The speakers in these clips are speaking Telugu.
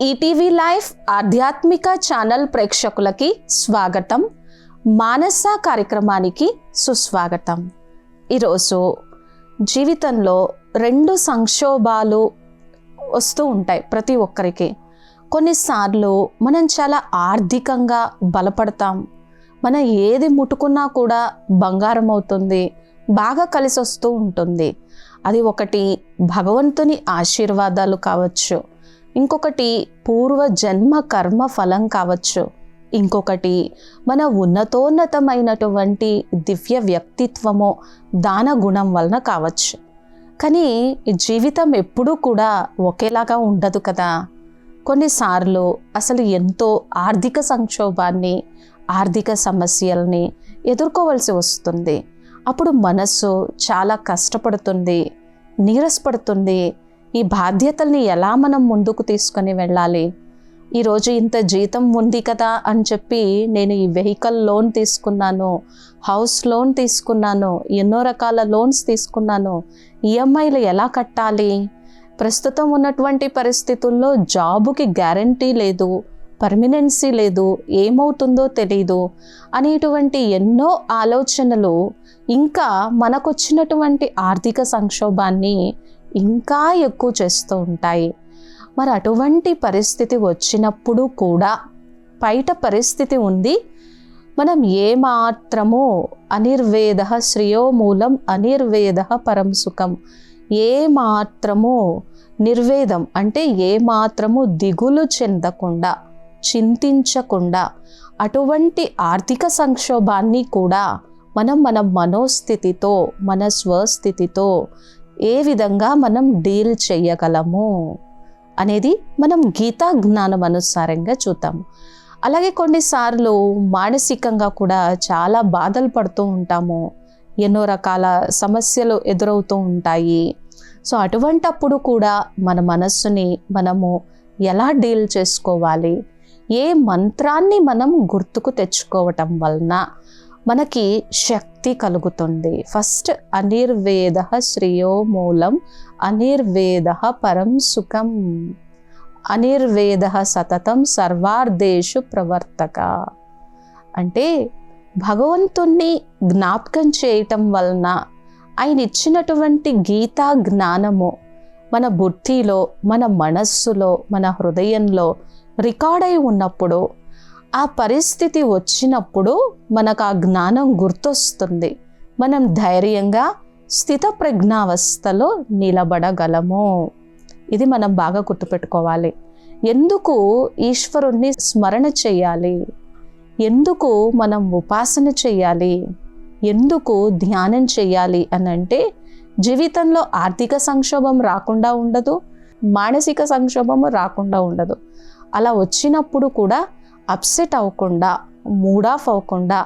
ఈటీవీ లైఫ్ ఆధ్యాత్మిక ఛానల్ ప్రేక్షకులకి స్వాగతం. మానస కార్యక్రమానికి సుస్వాగతం. ఈరోజు జీవితంలో రెండు సంక్షోభాలు వస్తూ ఉంటాయి ప్రతి ఒక్కరికి. కొన్నిసార్లు మనం చాలా ఆర్థికంగా బలపడతాం. మనం ఏది ముట్టుకున్నా కూడా బంగారం అవుతుంది, బాగా కలిసి వస్తూ ఉంటుంది. అది ఒకటి భగవంతుని ఆశీర్వాదాలు కావచ్చు, ఇంకొకటి పూర్వ జన్మ కర్మ ఫలం కావచ్చు, ఇంకొకటి మన ఉన్నతోన్నతమైనటువంటి దివ్య వ్యక్తిత్వము దాన గుణం వలన కావచ్చు. కానీ జీవితం ఎప్పుడూ కూడా ఒకేలాగా ఉండదు కదా. కొన్నిసార్లు అసలు ఎంతో ఆర్థిక సంక్షోభాన్ని, ఆర్థిక సమస్యల్ని ఎదుర్కోవలసి వస్తుంది. అప్పుడు మనసు చాలా కష్టపడుతుంది, నీరసపడుతుంది. ఈ బాధ్యతల్ని ఎలా మనం ముందుకు తీసుకొని వెళ్ళాలి? ఈరోజు ఇంత జీతం ఉంది కదా అని చెప్పి నేను ఈ వెహికల్ లోన్ తీసుకున్నాను, హౌస్ లోన్ తీసుకున్నాను, ఎన్నో రకాల లోన్స్ తీసుకున్నాను, ఈఎంఐలు ఎలా కట్టాలి? ప్రస్తుతం ఉన్నటువంటి పరిస్థితుల్లో జాబుకి గ్యారంటీ లేదు, పర్మినెన్సీ లేదు, ఏమవుతుందో తెలీదు అనేటువంటి ఎన్నో ఆలోచనలు ఇంకా మనకొచ్చినటువంటి ఆర్థిక సంక్షోభాన్ని ఇంకా ఎక్కువ చేస్తూ ఉంటాయి. మరి అటువంటి పరిస్థితి వచ్చినప్పుడు కూడా బయట పరిస్థితి ఉంది, మనం ఏమాత్రము అనిర్వేద శ్రేయో మూలం అనిర్వేద పరం సుఖం, ఏమాత్రము నిర్వేదం అంటే ఏమాత్రము దిగులు చెందకుండా, చింతించకుండా అటువంటి ఆర్థిక సంక్షోభాన్ని కూడా మనం మన మనోస్థితితో, మన స్వస్థితితో ఏ విధంగా మనం డీల్ చేయగలము అనేది మనం గీతా జ్ఞానం అనుసారంగా చూద్దాము. అలాగే కొన్నిసార్లు మానసికంగా కూడా చాలా బాధలు పడుతూ ఉంటాము, ఎన్నో రకాల సమస్యలు ఎదురవుతూ ఉంటాయి. సో అటువంటప్పుడు కూడా మన మనస్సుని మనము ఎలా డీల్ చేసుకోవాలి? ఏ మంత్రాన్ని మనం గుర్తుకు తెచ్చుకోవటం వలన మనకి శక్తి కలుగుతుంది? ఫస్ట్ అనిర్వేద శ్రేయో మూలం అనిర్వేద పరం సుఖం, అనిర్వేద సతతం సర్వార్ధేషు ప్రవర్తక. అంటే భగవంతుణ్ణి జ్ఞాపకం చేయటం వలన ఆయన ఇచ్చినటువంటి గీతా జ్ఞానము మన బుద్ధిలో, మన మనస్సులో, మన హృదయంలో రికార్డ్ అయి ఉన్నప్పుడు, ఆ పరిస్థితి వచ్చినప్పుడు మనకు ఆ జ్ఞానం గుర్తొస్తుంది. మనం ధైర్యంగా స్థితప్రజ్ఞావస్థలో నిలబడగలము. ఇది మనం బాగా గుర్తుపెట్టుకోవాలి. ఎందుకు ఈశ్వరుణ్ణి స్మరణ చేయాలి? ఎందుకు మనం ఉపాసన చేయాలి? ఎందుకు ధ్యానం చేయాలి అని అంటే, జీవితంలో ఆర్థిక సంక్షోభం రాకుండా ఉండదు, మానసిక సంక్షోభము రాకుండా ఉండదు. అలా వచ్చినప్పుడు కూడా అప్సెట్ అవ్వకుండా, మూడ్ ఆఫ్ అవ్వకుండా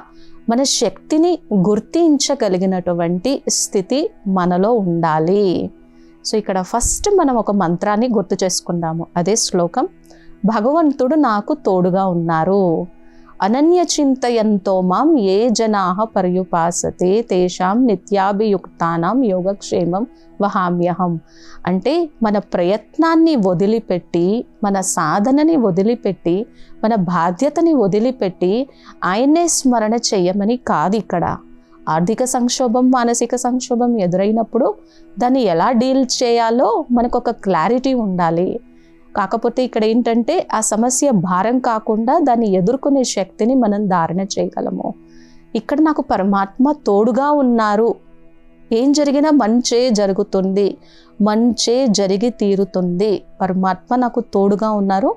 మన శక్తిని గుర్తించగలిగినటువంటి స్థితి మనలో ఉండాలి. సో ఇక్కడ ఫస్ట్ మనం ఒక మంత్రాన్ని గుర్తు చేసుకుందాము. అదే శ్లోకం, భగవంతుడు నాకు తోడుగా ఉన్నారు. అనన్య చింతయంతో మాం ఏ జనాః పర్యుపాసతే తేషాం నిత్యాభియుక్తానాం యోగక్షేమం వహామ్యహం. అంటే మన ప్రయత్నాన్ని వదిలిపెట్టి, మన సాధనని వదిలిపెట్టి, మన బాధ్యతని వదిలిపెట్టి ఆయన్నే స్మరణ చేయమని కాదు. ఇక్కడ ఆర్థిక సంక్షోభం, మానసిక సంక్షోభం ఎదురైనప్పుడు దాన్ని ఎలా డీల్ చేయాలో మనకు ఒక క్లారిటీ ఉండాలి. కాకపోతే ఇక్కడ ఏంటంటే ఆ సమస్య భారం కాకుండా దాన్ని ఎదుర్కొనే శక్తిని మనం ధారణ చేయగలము. ఇక్కడ నాకు పరమాత్మ తోడుగా ఉన్నారు, ఏం జరిగినా మంచే జరుగుతుంది, మంచే జరిగి తీరుతుంది, పరమాత్మ నాకు తోడుగా ఉన్నారు,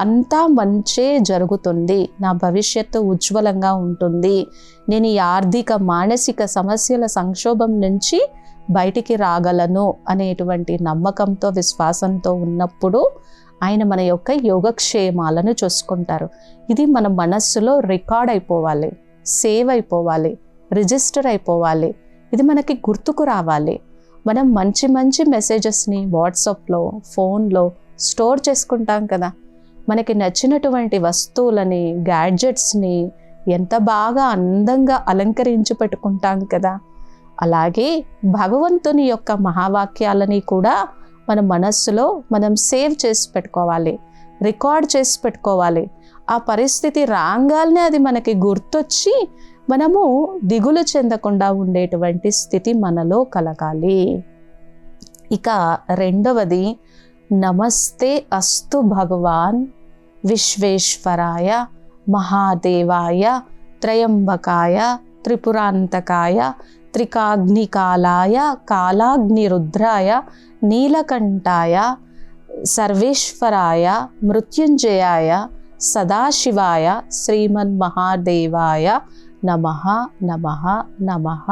అంతా మంచే జరుగుతుంది, నా భవిష్యత్తు ఉజ్వలంగా ఉంటుంది, నేను ఈ ఆర్థిక మానసిక సమస్యల సంక్షోభం నుంచి బయటికి రాగలను అనేటువంటి నమ్మకంతో, విశ్వాసంతో ఉన్నప్పుడు ఆయన మన యొక్క యోగక్షేమాలను చూసుకుంటారు. ఇది మన మనస్సులో రికార్డ్ అయిపోవాలి, సేవ్ అయిపోవాలి, రిజిస్టర్ అయిపోవాలి. ఇది మనకి గుర్తుకు రావాలి. మనం మంచి మంచి మెసేజెస్ని వాట్సాప్లో, ఫోన్లో స్టోర్ చేసుకుంటాం కదా. మనకి నచ్చినటువంటి వస్తువులని, గ్యాడ్జెట్స్ని ఎంత బాగా అందంగా అలంకరించి పెట్టుకుంటాం కదా. అలాగే భగవంతుని యొక్క మహావాక్యాలని కూడా మన మనస్సులో మనం సేవ్ చేసి పెట్టుకోవాలి. రికార్డ్ చేసి పెట్టుకోవాలి. ఆ పరిస్థితి రాగానే అది మనకి గుర్తొచ్చి మనము దిగులు చెందకుండా ఉండేటువంటి స్థితి మనలో కలగాలి. ఇక రెండవది, నమస్తే అస్తు భగవాన్ విశ్వేశ్వరాయ మహాదేవాయ త్రయంబకాయ త్రిపురాంతకాయ త్రికాగ్నికాలాయ కాలాగ్నిరుద్రాయ నీలకంఠాయ సర్వేశ్వరాయ మృత్యుంజయాయ సదాశివాయ శ్రీమన్మహాదేవాయ నమః నమః నమః.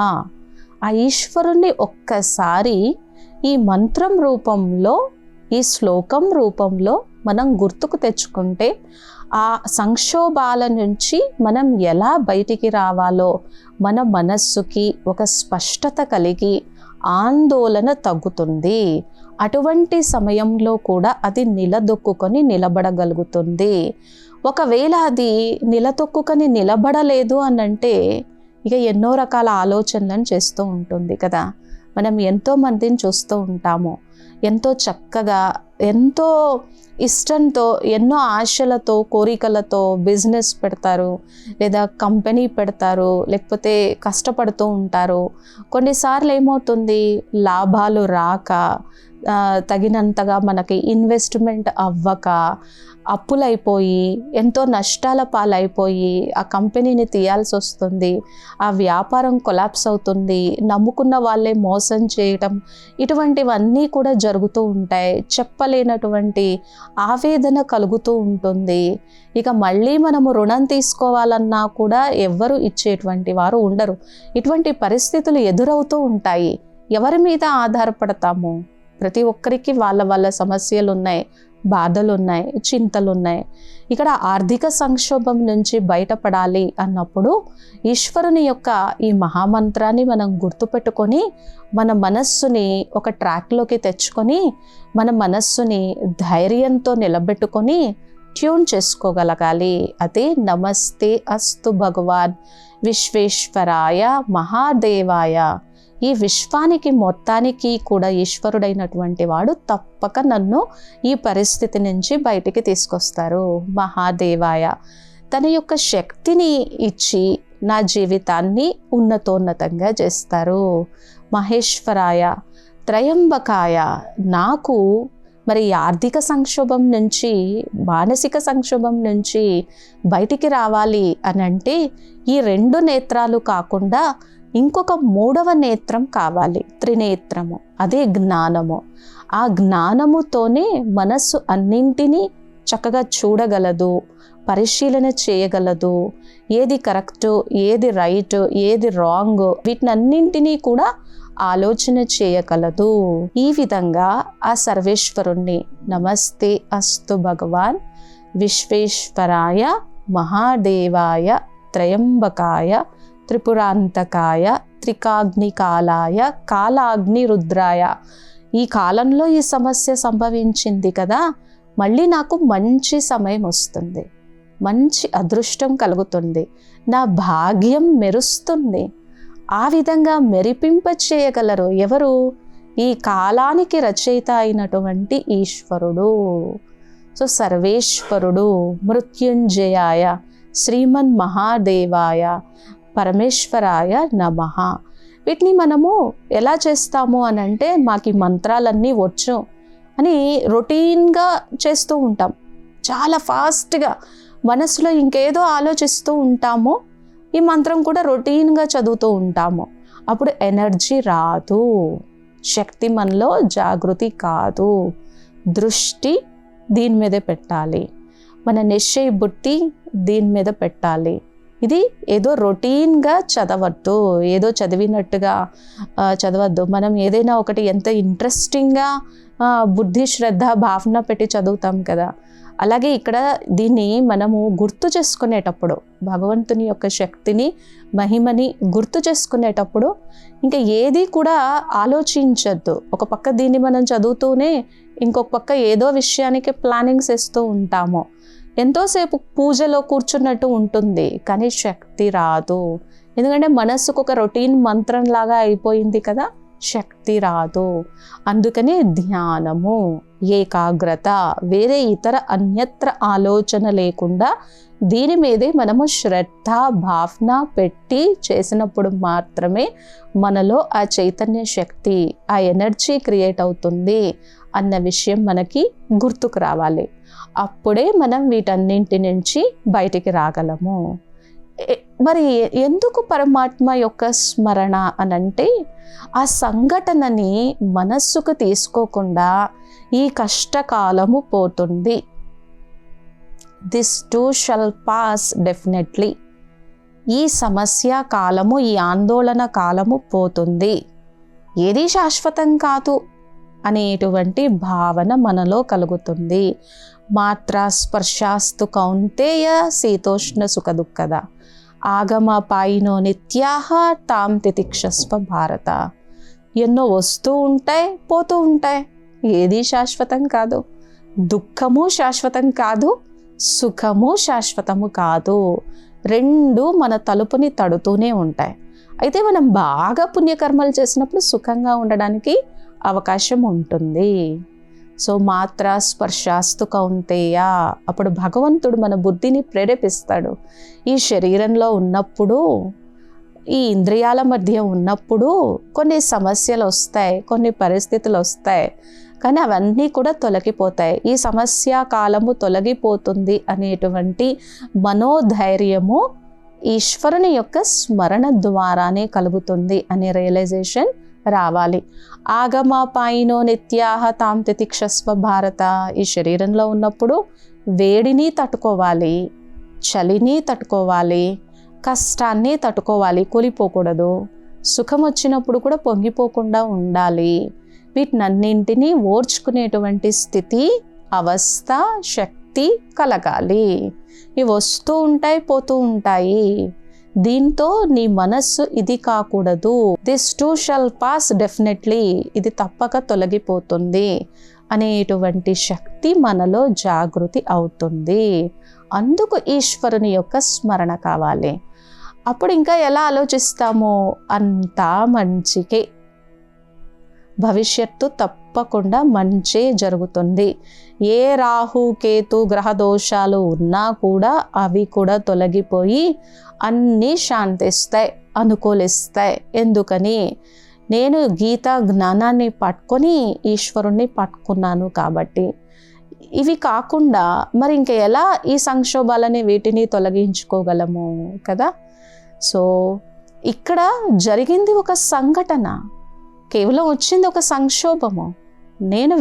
ఆ ఈశ్వరుణ్ణి ఒక్కసారి ఈ మంత్రం రూపంలో, ఈ శ్లోకం రూపంలో మనం గుర్తుకు తెచ్చుకుంటే ఆ సంక్షోభాల నుంచి మనం ఎలా బయటికి రావాలో మన మనస్సుకి ఒక స్పష్టత కలిగి ఆందోళన తగ్గుతుంది. అటువంటి సమయంలో కూడా అది నిలదొక్కుకొని నిలబడగలుగుతుంది. ఒకవేళ అది నిలదొక్కుకొని నిలబడలేదు అనంటే ఇక ఎన్నో రకాల ఆలోచనలను చేస్తూ ఉంటుంది కదా. మనం ఎంతో మందిని చూస్తూ ఉంటాము, ఎంతో చక్కగా, ఎంతో ఇష్టంతో, ఎన్నో ఆశలతో, కోరికలతో బిజినెస్ పెడతారు, లేదా కంపెనీ పెడతారు, లేకపోతే కష్టపడుతూ ఉంటారు. కొన్నిసార్లు ఏమవుతుంది, లాభాలు రాక, తగినంతగా మనకి ఇన్వెస్ట్మెంట్ అవ్వక, అప్పులైపోయి, ఎంతో నష్టాల పాలైపోయి ఆ కంపెనీని తీయాల్సి వస్తుంది. ఆ వ్యాపారం కొలాప్స్ అవుతుంది, నమ్ముకున్న వాళ్ళే మోసం చేయటం, ఇటువంటివన్నీ కూడా జరుగుతూ ఉంటాయి. చెప్పలేనటువంటి ఆవేదన కలుగుతూ ఉంటుంది. ఇక మళ్ళీ మనము రుణం తీసుకోవాలన్నా కూడా ఎవ్వరు ఇచ్చేటువంటి వారు ఉండరు. ఇటువంటి పరిస్థితులు ఎదురవుతూ ఉంటాయి. ఎవరి మీద ఆధారపడతాము? ప్రతి ఒక్కరికి వాళ్ళ వాళ్ళ సమస్యలు ఉన్నాయి, బాధలు ఉన్నాయి, చింతలు ఉన్నాయి. ఇక్కడ ఆర్థిక సంక్షోభం నుంచి బయటపడాలి అన్నప్పుడు ఈశ్వరుని యొక్క ఈ మహామంత్రాన్ని మనం గుర్తుపెట్టుకొని మన మనస్సుని ఒక ట్రాక్లోకి తెచ్చుకొని మన మనస్సుని ధైర్యంతో నిలబెట్టుకొని ట్యూన్ చేసుకోగలగాలి. అదే నమస్తే అస్తు భగవాన్ విశ్వేశ్వరాయ మహాదేవాయ. ఈ విశ్వానికి మొత్తానికి కూడా ఈశ్వరుడైనటువంటి వాడు తప్పక నన్ను ఈ పరిస్థితి నుంచి బయటికి తీసుకొస్తారు. మహాదేవాయ తన యొక్క శక్తిని ఇచ్చి నా జీవితాన్ని ఉన్నతోన్నతంగా చేస్తారు. మహేశ్వరాయ త్రయంబకాయ నాకు మరి ఆర్థిక సంక్షోభం నుంచి, మానసిక సంక్షోభం నుంచి బయటికి రావాలి అని అంటే ఈ రెండు నేత్రాలు కాకుండా ఇంకొక మూడవ నేత్రం కావాలి, త్రినేత్రము. అదే జ్ఞానము. ఆ జ్ఞానముతోనే మనస్సు అన్నింటినీ చక్కగా చూడగలదు, పరిశీలన చేయగలదు. ఏది కరెక్టు, ఏది రైట్, ఏది రాంగ్, వీటినన్నింటినీ కూడా ఆలోచన చేయగలదు. ఈ విధంగా ఆ సర్వేశ్వరుణ్ణి నమస్తే అస్తు భగవాన్ విశ్వేశ్వరాయ మహాదేవాయ త్రయంబకాయ త్రిపురాంతకాయ త్రికాగ్నికాలాయ కాలాగ్నిరుద్రాయ. ఈ కాలంలో ఈ సమస్య సంభవించింది కదా, మళ్ళీ నాకు మంచి సమయం వస్తుంది, మంచి అదృష్టం కలుగుతుంది, నా భాగ్యం మెరుస్తుంది. ఆ విధంగా మెరిపింప చేయగలరు ఎవరు? ఈ కాలానికి రచయిత అయినటువంటి ఈశ్వరుడు. సో సర్వేశ్వరుడు మృత్యుంజయాయ శ్రీమన్ మహాదేవాయ పరమేశ్వరాయ నమః. వీటిని మనము ఎలా చేస్తాము అని అంటే, మాకు ఈ మంత్రాలన్నీ వచ్చు అని రొటీన్గా చేస్తూ ఉంటాం. చాలా ఫాస్ట్గా మనసులో ఇంకేదో ఆలోచిస్తూ ఉంటాము. ఈ మంత్రం కూడా రొటీన్గా చదువుతూ ఉంటాము. అప్పుడు ఎనర్జీ రాదు, శక్తి మనలో జాగృతి కాదు. దృష్టి దీని మీదే పెట్టాలి, మన నిశ్చయ బుద్ధి దీని మీద పెట్టాలి. ఇది ఏదో రొటీన్గా చదవద్దు, ఏదో చదివినట్టుగా చదవద్దు. మనం ఏదైనా ఒకటి ఎంత ఇంట్రెస్టింగ్గా బుద్ధి శ్రద్ధ భావన పెట్టి చదువుతాం కదా, అలాగే ఇక్కడ దీన్ని మనము గుర్తు చేసుకునేటప్పుడు, భగవంతుని యొక్క శక్తిని మహిమని గుర్తు చేసుకునేటప్పుడు ఇంకా ఏది కూడా ఆలోచించద్దు. ఒక పక్క దీన్ని మనం చదువుతూనే ఇంకొక పక్క ఏదో విషయానికి ప్లానింగ్స్ వేస్తూ ఉంటాము. ఎంతోసేపు పూజలో కూర్చున్నట్టు ఉంటుంది, కానీ శక్తి రాదు. ఎందుకంటే మనస్సుకు ఒక రొటీన్ మంత్రం లాగా అయిపోయింది కదా, శక్తి రాదు. అందుకనే ధ్యానము, ఏకాగ్రత, వేరే ఇతర అన్యత్ర ఆలోచన లేకుండా దీని మీదే మనము శ్రద్ధ భావన పెట్టి చేసినప్పుడు మాత్రమే మనలో ఆ చైతన్య శక్తి, ఆ ఎనర్జీ క్రియేట్ అవుతుంది అన్న విషయం మనకి గుర్తుకు రావాలి. అప్పుడే మనం వీటన్నింటి నుంచి బయటికి రాగలము. మరి ఎందుకు పరమాత్మ యొక్క స్మరణ అనంటే, ఆ సంఘటనని మనస్సుకు తీసుకోకుండా ఈ కష్టకాలము పోతుంది, this two shall pass definitely, ఈ సమస్య కాలము, ఈ ఆందోళన కాలము పోతుంది, ఏది శాశ్వతం కాదు అనేటువంటి భావన మనలో కలుగుతుంది. మాత్ర స్పర్శాస్తు కౌంతేయ శీతోష్ణ సుఖ దుఃఖద ఆగమ పాయినో నిత్యాహ తాం తితిక్షస్వ భారత. ఎన్నో వస్తూ ఉంటాయి, పోతూ ఉంటాయి, ఏది శాశ్వతం కాదు. దుఃఖము శాశ్వతం కాదు, సుఖము శాశ్వతము కాదు. రెండు మన తలుపుని తడుతూనే ఉంటాయి. అయితే మనం బాగా పుణ్యకర్మలు చేసినప్పుడు సుఖంగా ఉండడానికి అవకాశం ఉంటుంది. సో మాత్ర స్పర్శాస్తు కౌంతేయ, అప్పుడు భగవంతుడు మన బుద్ధిని ప్రేరేపిస్తాడు. ఈ శరీరంలో ఉన్నప్పుడు, ఈ ఇంద్రియాల మధ్య ఉన్నప్పుడు కొన్ని సమస్యలు వస్తాయి, కొన్ని పరిస్థితులు వస్తాయి, కానీ అవన్నీ కూడా తొలగిపోతాయి. ఈ సమస్య కాలము తొలగిపోతుంది అనేటువంటి మనోధైర్యము ఈశ్వరుని యొక్క స్మరణ ద్వారానే కలుగుతుంది అనే రియలైజేషన్ రావాలి. ఆగమ పాయినో నిత్యాహ తాం తితిక్షస్వ భారత. ఈ శరీరంలో ఉన్నప్పుడు వేడిని తట్టుకోవాలి, చలిని తట్టుకోవాలి, కష్టాన్ని తట్టుకోవాలి, కూలిపోకూడదు. సుఖం వచ్చినప్పుడు కూడా పొంగిపోకుండా ఉండాలి. వీటినన్నింటినీ ఓర్చుకునేటువంటి స్థితి, అవస్థ, శక్తి కలగాలి. ఇవి వస్తూ ఉంటాయి, పోతూ ఉంటాయి. దీంతో నీ మనస్సు ఇది కాకూడదు, this two shall pass definitely, ఇది తప్పక తొలగిపోతుంది అనేటువంటి శక్తి మనలో జాగృతి అవుతుంది. అందుకు ఈశ్వరుని యొక్క స్మరణ కావాలి. అప్పుడు ఇంకా ఎలా ఆలోచిస్తామో అంతా మంచికే, భవిష్యత్తు తప్పకుండా మంచే జరుగుతుంది. ఏ రాహు కేతు గ్రహ దోషాలు ఉన్నా కూడా అవి కూడా తొలగిపోయి అన్నీ శాంతిస్తాయి, అనుకూలిస్తాయి. ఎందుకని? నేను గీతా జ్ఞానాన్ని పట్టుకొని ఈశ్వరుణ్ణి పట్టుకున్నాను కాబట్టి. ఇవి కాకుండా మరి ఇంకా ఎలా ఈ సంక్షోభాలని వీటిని తొలగించుకోగలము కదా? సో ఇక్కడ జరిగింది ఒక సంఘటన, కేవలం వచ్చింది ఒక సంక్షోభము. నేను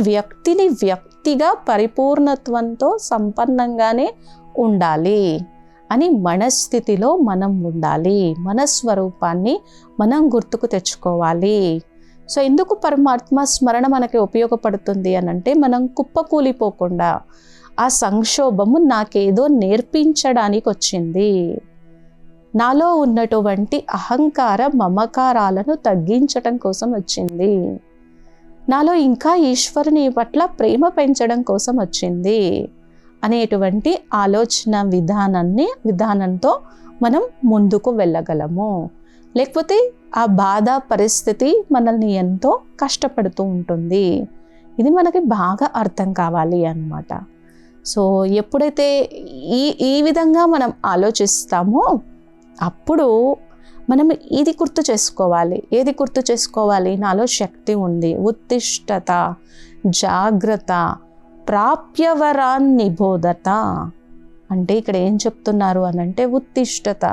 వ్యక్తిగా పరిపూర్ణత్వంతో సంపన్నంగానే ఉండాలి అని మనస్థితిలో మనం ఉండాలి. మన స్వరూపాన్ని మనం గుర్తుకు తెచ్చుకోవాలి. సో ఎందుకు పరమాత్మ స్మరణ మనకి ఉపయోగపడుతుంది అనంటే, మనం కుప్పకూలిపోకుండా ఆ సంక్షోభము నాకేదో నేర్పించడానికి వచ్చింది, నాలో ఉన్నటువంటి అహంకార మమకారాలను తగ్గించటం కోసం వచ్చింది, నాలో ఇంకా ఈశ్వరుని పట్ల ప్రేమ పెంచడం కోసం వచ్చింది అనేటువంటి ఆలోచన విధానంతో మనం ముందుకు వెళ్ళగలము. లేకపోతే ఆ బాధ పరిస్థితి మనల్ని ఎంతో కష్టపడుతూ ఉంటుంది. ఇది మనకి బాగా అర్థం కావాలి అన్నమాట. సో ఎప్పుడైతే ఈ విధంగా మనం ఆలోచిస్తామో అప్పుడు మనం ఇది గుర్తు చేసుకోవాలి. ఏది గుర్తు చేసుకోవాలి? నాలో శక్తి ఉంది, ఉత్తిష్టత, జాగ్రత్త, ప్రాప్యవరాన్ నిబోధత. అంటే ఇక్కడ ఏం చెప్తున్నారు అనంటే, ఉత్తిష్టత,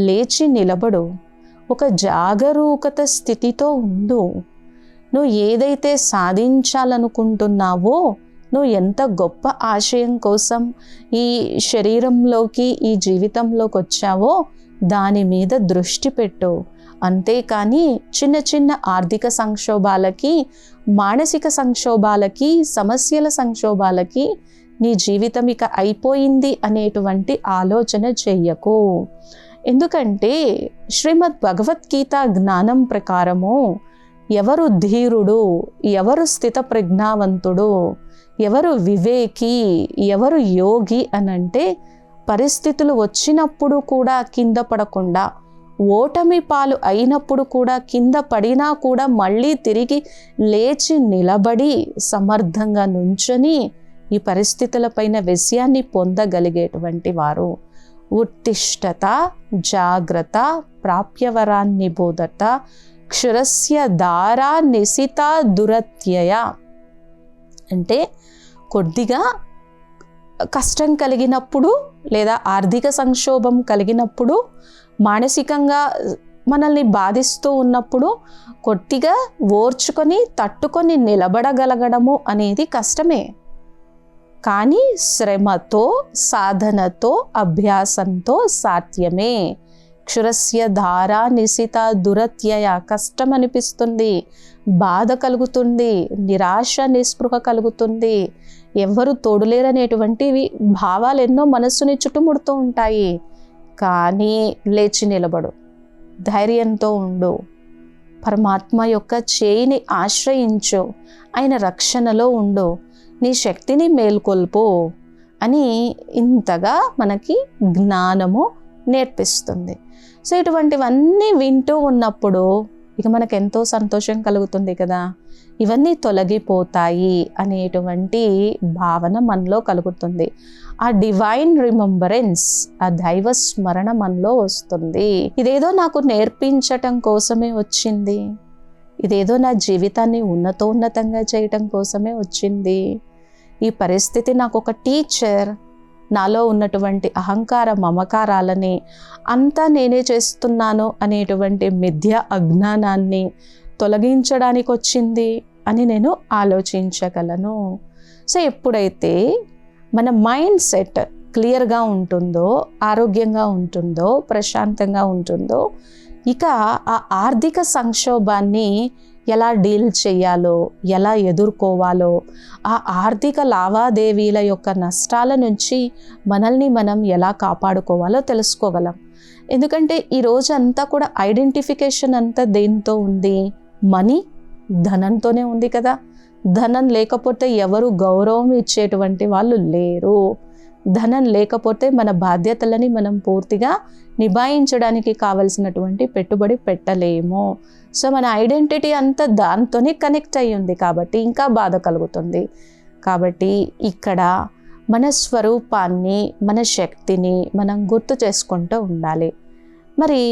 లేచి నిలబడు, ఒక జాగరూకత స్థితితో ఉండు. నువ్వు ఏదైతే సాధించాలనుకుంటున్నావో, నువ్వు ఎంత గొప్ప ఆశయం కోసం ఈ శరీరంలోకి, ఈ జీవితంలోకి వచ్చావో దాని మీద దృష్టి పెట్టు. అంతేకాని చిన్న చిన్న ఆర్థిక సంక్షోభాలకి, మానసిక సంక్షోభాలకి, సమస్యల సంక్షోభాలకి నీ జీవితం ఇక అయిపోయింది అనేటువంటి ఆలోచన చెయ్యకు. ఎందుకంటే శ్రీమద్ భగవద్గీత జ్ఞానం ప్రకారము ఎవరు ధీరుడు, ఎవరు స్థిత ప్రజ్ఞావంతుడు, ఎవరు వివేకి, ఎవరు యోగి అనంటే, పరిస్థితులు వచ్చినప్పుడు కూడా కింద పడకుండా ఓటమి పాలు అయినప్పుడు కూడా, కింద పడినా కూడా మళ్ళీ తిరిగి లేచి నిలబడి సమర్థంగా నుంచొని ఈ పరిస్థితులపైన విజయాన్ని పొందగలిగేటువంటి వారు. ఉత్తిష్టత జాగ్రత్త ప్రాప్యవరాన్ని బోధత క్షురస్య దారా నిశిత దురత్యయ. అంటే కొద్దిగా కష్టం కలిగినప్పుడు లేదా ఆర్థిక సంక్షోభం కలిగినప్పుడు, మానసికంగా మనల్ని బాధిస్తూ ఉన్నప్పుడు కొద్దిగా ఓర్చుకొని తట్టుకొని నిలబడగలగడము అనేది కష్టమే. కానీ శ్రమతో, సాధనతో, అభ్యాసంతో సాధ్యమే. క్షురస్య ధారా నిశిత దురత్యయ. కష్టం అనిపిస్తుంది, బాధ కలుగుతుంది, నిరాశ నిస్పృహ కలుగుతుంది, ఎవ్వరు తోడులేరనేటువంటివి భావాలు ఎన్నో మనస్సుని చుట్టుముడుతూ ఉంటాయి. కానీ లేచి నిలబడు, ధైర్యంతో ఉండు, పరమాత్మ యొక్క చేయిని ఆశ్రయించు, ఆయన రక్షణలో ఉండు, నీ శక్తిని మేల్కొల్పు అని ఇంతగా మనకి జ్ఞానము నేర్పిస్తుంది. సో ఇటువంటివన్నీ వింటూ ఉన్నప్పుడు ఇక మనకు ఎంతో సంతోషం కలుగుతుంది కదా. ఇవన్నీ తొలగిపోతాయి అనేటువంటి భావన మనలో కలుగుతుంది. ఆ డివైన్ రిమెంబరెన్స్, ఆ దైవ స్మరణ మనలో వస్తుంది. ఇదేదో నాకు నేర్పించటం కోసమే వచ్చింది, ఇదేదో నా జీవితాన్ని ఉన్నతంగా చేయటం కోసమే వచ్చింది, ఈ పరిస్థితి నాకు ఒక టీచర్, నాలో ఉన్నటువంటి అహంకార మమకారాలని అంతా నేనే చేస్తున్నాను అనేటువంటి మిథ్య అజ్ఞానాన్ని తొలగించడానికి వచ్చింది అని నేను ఆలోచించగలను. సో ఎప్పుడైతే మన మైండ్ సెట్ క్లియర్గా ఉంటుందో, ఆరోగ్యంగా ఉంటుందో, ప్రశాంతంగా ఉంటుందో, ఇక ఆ ఆర్థిక సంక్షోభాన్ని ఎలా డీల్ చేయాలో, ఎలా ఎదుర్కోవాలో, ఆ ఆర్థిక లావాదేవీల యొక్క నష్టాల నుంచి మనల్ని మనం ఎలా కాపాడుకోవాలో తెలుసుకోగలం. ఎందుకంటే ఈ రోజు అంతా కూడా ఐడెంటిఫికేషన్ అంతా దేంతో ఉంది? మనీ, ధనంతోనే ఉంది కదా. ధనం లేకపోతే ఎవరు గౌరవం ఇచ్చేటువంటి వాళ్ళు లేరు. ధనం లేకపోతే మన బాధ్యతలని మనం పూర్తిగా నిభాయించడానికి కావలసినటువంటి పెట్టుబడి పెట్టలేము. సో మన ఐడెంటిటీ అంతా దాంతోనే కనెక్ట్ అయ్యి ఉంది కాబట్టి ఇంకా బాధ కలుగుతుంది. కాబట్టి ఇక్కడ మన స్వరూపాన్ని, మన శక్తిని మనం గుర్తు చేసుకుంటూ ఉండాలి. మరి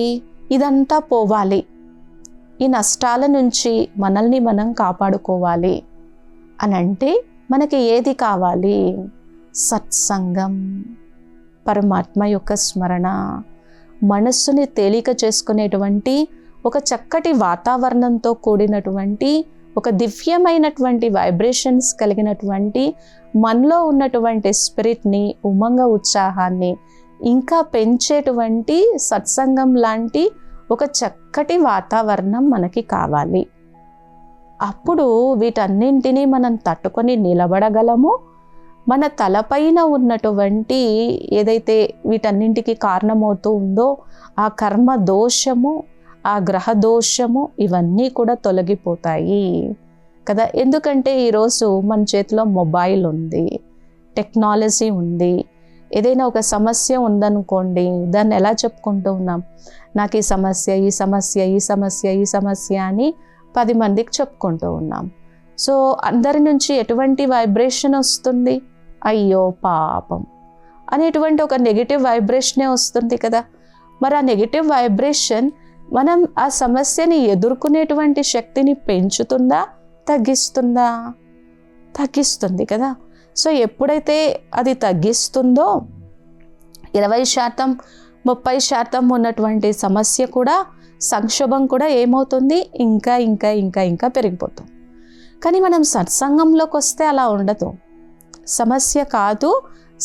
ఇదంతా పోవాలి, ఈ నష్టాల నుంచి మనల్ని మనం కాపాడుకోవాలి అని అంటే మనకి ఏది కావాలి? సత్సంగం, పరమాత్మ యొక్క స్మరణ, మనస్సుని తేలిక చేసుకునేటువంటి ఒక చక్కటి వాతావరణంతో కూడినటువంటి ఒక దివ్యమైనటువంటి వైబ్రేషన్స్ కలిగినటువంటి మనలో ఉన్నటువంటి స్పిరిట్ని, ఉమంగ ఉత్సాహాన్ని ఇంకా పెంచేటువంటి సత్సంగం లాంటి ఒక చక్కటి వాతావరణం మనకి కావాలి. అప్పుడు వీటన్నింటినీ మనం తట్టుకొని నిలబడగలము. మన తలపైన ఉన్నటువంటి ఏదైతే వీటన్నింటికి కారణమవుతూ ఉందో ఆ కర్మ దోషము, ఆ గ్రహ దోషము, ఇవన్నీ కూడా తొలగిపోతాయి కదా. ఎందుకంటే ఈరోజు మన చేతిలో మొబైల్ ఉంది, టెక్నాలజీ ఉంది. ఏదైనా ఒక సమస్య ఉందనుకోండి, దాన్ని ఎలా చెప్పుకుంటూ ఉన్నాం? నాకు ఈ సమస్య, ఈ సమస్య, ఈ సమస్య, ఈ సమస్య అని 10 మందికి చెప్పుకుంటూ ఉన్నాం. సో అందరి నుంచి ఎటువంటి వైబ్రేషన్ వస్తుంది? అయ్యో పాపం అనేటువంటి ఒక నెగిటివ్ వైబ్రేషనే వస్తుంది కదా. మరి ఆ నెగిటివ్ వైబ్రేషన్ మనం ఆ సమస్యని ఎదుర్కొనేటువంటి శక్తిని పెంచుతుందా, తగ్గిస్తుందా? తగ్గిస్తుంది కదా. సో ఎప్పుడైతే అది తగ్గిస్తుందో 20%, 30% ఉన్నటువంటి సమస్య కూడా, సంక్షోభం కూడా ఏమవుతుంది? ఇంకా ఇంకా ఇంకా ఇంకా పెరిగిపోతుంది. కానీ మనం సత్సంగంలోకి వస్తే అలా ఉండదు. సమస్య కాదు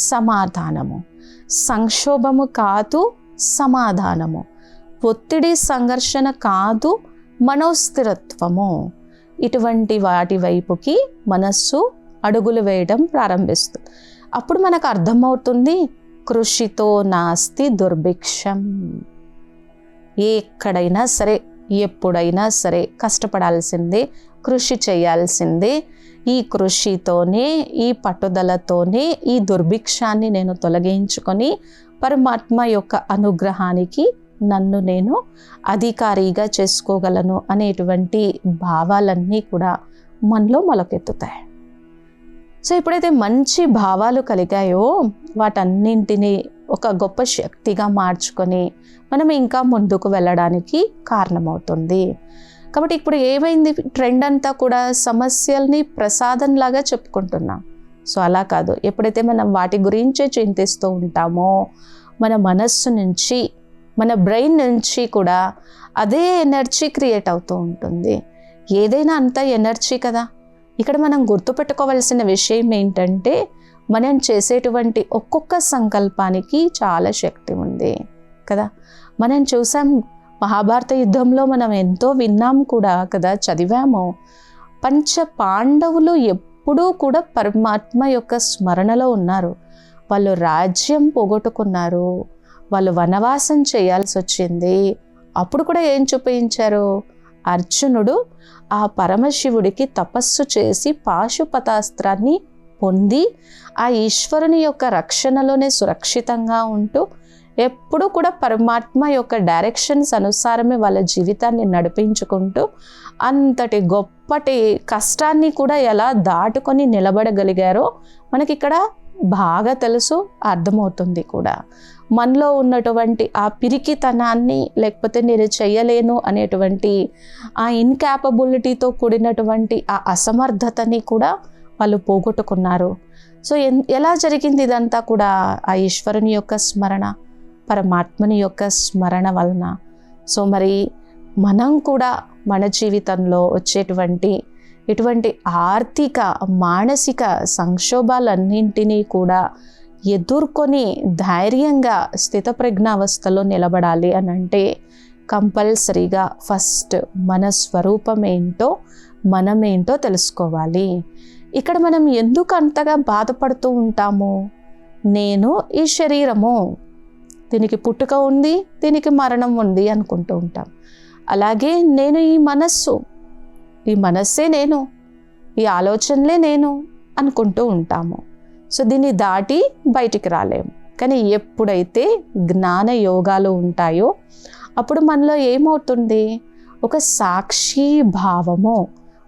సమాధానము, సంక్షోభము కాదు సమాధానము, ఒత్తిడి సంఘర్షణ కాదు మనోస్థిరత్వము. ఇటువంటి వాటి వైపుకి మనస్సు అడుగులు వేయడం ప్రారంభిస్తుంది. అప్పుడు మనకు అర్థమవుతుంది, కృషితో నాస్తి దుర్భిక్షం. ఎక్కడైనా సరే, ఎప్పుడైనా సరే కష్టపడాల్సిందే, కృషి చేయాల్సిందే. ఈ కృషితోనే, ఈ పట్టుదలతోనే ఈ దుర్భిక్షాన్ని నేను తొలగించుకొని పరమాత్మ యొక్క అనుగ్రహానికి నన్ను నేను అధికారిగా చేసుకోగలను అనేటువంటి భావాలన్నీ కూడా మనలో మొలకెత్తుతాయి. సో ఎప్పుడైతే మంచి భావాలు కలిగాయో వాటన్నింటినీ ఒక గొప్ప శక్తిగా మార్చుకొని మనం ఇంకా ముందుకు వెళ్ళడానికి కారణమవుతుంది. కాబట్టి ఇప్పుడు ఏమైంది, ట్రెండ్ అంతా కూడా సమస్యల్ని ప్రసాదంలాగా చెప్పుకుంటున్నాం. సో అలా కాదు. ఎప్పుడైతే మనం వాటి గురించే చింతిస్తూ ఉంటామో మన మనస్సు నుంచి, మన బ్రెయిన్ నుంచి కూడా అదే ఎనర్జీ క్రియేట్ అవుతూ ఉంటుంది. ఏదైనా అంత ఎనర్జీ కదా. ఇక్కడ మనం గుర్తుపెట్టుకోవాల్సిన విషయం ఏంటంటే మనం చేసేటువంటి ఒక్కొక్క సంకల్పానికి చాలా శక్తి ఉంది కదా. మనం చూసాం మహాభారత యుద్ధంలో, మనం ఎంతో విన్నాం కూడా కదా, చదివాము. పంచ పాండవులు ఎప్పుడూ కూడా పరమాత్మ యొక్క స్మరణలో ఉన్నారు. వాళ్ళు రాజ్యం పోగొట్టుకున్నారు, వాళ్ళు వనవాసం చేయాల్సి వచ్చింది. అప్పుడు కూడా ఏం చూపించారు, అర్జునుడు ఆ పరమశివుడికి తపస్సు చేసి పాశుపతాస్త్రాన్ని పొంది ఆ ఈశ్వరుని యొక్క రక్షణలోనే సురక్షితంగా ఉంటూ ఎప్పుడు కూడా పరమాత్మ యొక్క డైరెక్షన్స్ అనుసారమే వాళ్ళ జీవితాన్ని నడిపించుకుంటూ అంతటి గొప్పటి కష్టాన్ని కూడా ఎలా దాటుకొని నిలబడగలిగారో మనకి ఇక్కడ బాగా తెలుసు, అర్థమవుతుంది కూడా. మనలో ఉన్నటువంటి ఆ పిరికితనాన్ని, లేకపోతే నేను చెయ్యలేను అనేటువంటి ఆ ఇన్క్యాపబిలిటీతో కూడినటువంటి ఆ అసమర్థతని కూడా వాళ్ళు పోగొట్టుకున్నారు. సో ఎలా జరిగింది ఇదంతా కూడా ఆ ఈశ్వరుని యొక్క స్మరణ, పరమాత్మని యొక్క స్మరణ వలన. సో మరి మనం కూడా మన జీవితంలో వచ్చేటువంటి ఇటువంటి ఆర్థిక మానసిక సంక్షోభాలన్నింటినీ కూడా ఎదుర్కొని ధైర్యంగా స్థితప్రజ్ఞావస్థలో నిలబడాలి అని అంటే కంపల్సరీగా ఫస్ట్ మన స్వరూపం ఏంటో, మనమేంటో తెలుసుకోవాలి. ఇక్కడ మనం ఎందుకు అంతగా బాధపడుతూ ఉంటాము, నేను ఈ శరీరము, దీనికి పుట్టుక ఉంది, దీనికి మరణం ఉంది అనుకుంటూ ఉంటాం. అలాగే నేను ఈ మనస్సు, ఈ మనస్సే నేను, ఈ ఆలోచనలే నేను అనుకుంటూ ఉంటాము. సో దీన్ని దాటి బయటికి రాలేము. కానీ ఎప్పుడైతే జ్ఞాన యోగాలు ఉంటాయో అప్పుడు మనలో ఏమవుతుంది, ఒక సాక్షి భావము,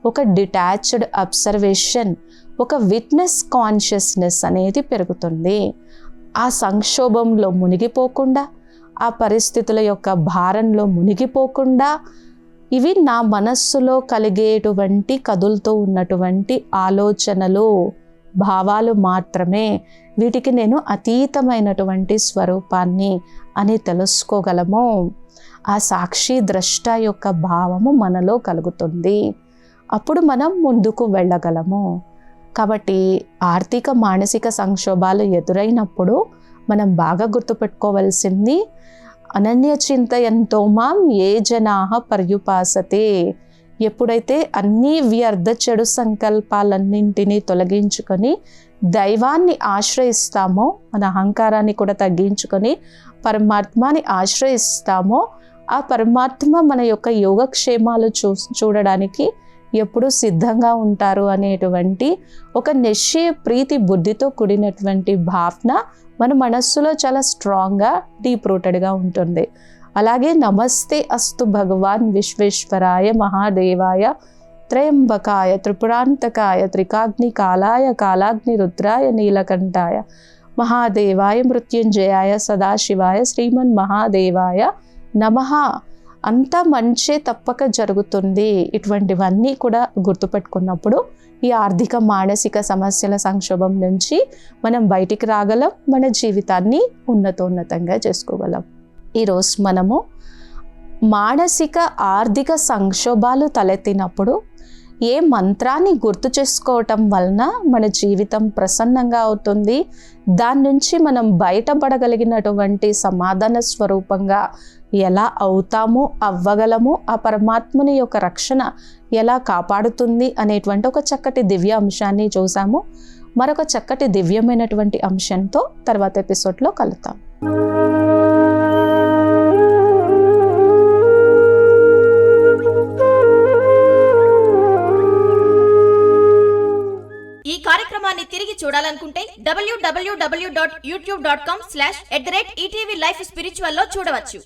ఒక డిటాచ్డ్ అబ్జర్వేషన్, ఒక విట్నెస్ కాన్షియస్నెస్ అనేది పెరుగుతుంది. ఆ సంక్షోభంలో మునిగిపోకుండా, ఆ పరిస్థితుల యొక్క భారంలో మునిగిపోకుండా, ఇవి నా మనస్సులో కలిగేటువంటి కదులుతూ ఉన్నటువంటి ఆలోచనలు, భావాలు మాత్రమే, వీటికి నేను అతీతమైనటువంటి స్వరూపాన్ని అని తెలుసుకోగలము. ఆ సాక్షి ద్రష్ట యొక్క భావము మనలో కలుగుతుంది. అప్పుడు మనం ముందుకు వెళ్ళగలము. కాబట్టి ఆర్థిక మానసిక సంక్షోభాలు ఎదురైనప్పుడు మనం బాగా గుర్తుపెట్టుకోవాల్సింది, అనన్య చింతయంతో మాం ఏ జనాః పర్యుపాసతే. ఎప్పుడైతే అన్ని వ్యర్థ చెడు సంకల్పాలన్నింటినీ తొలగించుకొని దైవాన్ని ఆశ్రయిస్తామో, మన అహంకారాన్ని కూడా తగ్గించుకొని పరమాత్మని ఆశ్రయిస్తామో, ఆ పరమాత్మ మన యొక్క యోగక్షేమాలు చూడడానికి ఎప్పుడూ సిద్ధంగా ఉంటారు అనేటువంటి ఒక నిశ్చయ ప్రీతి బుద్ధితో కూడినటువంటి భావన మన మనస్సులో చాలా స్ట్రాంగ్గా డీప్ రూటెడ్గా ఉంటుంది. అలాగే నమస్తే అస్తు భగవాన్ విశ్వేశ్వరాయ మహాదేవాయ త్రయంబకాయ త్రిపురాంతకాయ త్రికాగ్ని కాలాయ కాలాగ్ని రుద్రాయ నీలకంఠాయ మహాదేవాయ మృత్యుంజయాయ సదాశివాయ శ్రీమన్ మహాదేవాయ నమః. అంతా మంచే తప్పక జరుగుతుంది. ఇటువంటివన్నీ కూడా గుర్తుపెట్టుకున్నప్పుడు ఈ ఆర్థిక మానసిక సమస్యల సంక్షోభం నుంచి మనం బయటికి రాగలం, మన జీవితాన్ని ఉన్నతోన్నతంగా చేసుకోగలం. ఈరోజు మనము మానసిక ఆర్థిక సంక్షోభాలు తలెత్తినప్పుడు ఏ మంత్రాన్ని గుర్తు చేసుకోవటం వలన మన జీవితం ప్రసన్నంగా అవుతుంది, దాని నుంచి మనం బయటపడగలిగినటువంటి సమాధాన స్వరూపంగా ఎలా అవుతాము, అవ్వగలము, ఆ పరమాత్మని యొక్క రక్షణ ఎలా కాపాడుతుంది అనేటువంటి ఒక చక్కటి దివ్య అంశాన్ని చూసాము. మరొక చక్కటి దివ్యమైనటువంటి అంశంతో తర్వాత ఎపిసోడ్లో కలుద్దాం. ఈ కార్యక్రమాన్ని తిరిగి చూడాలనుకుంటే www.youtube.com/@ETV Life Spiritual లో చూడవచ్చు.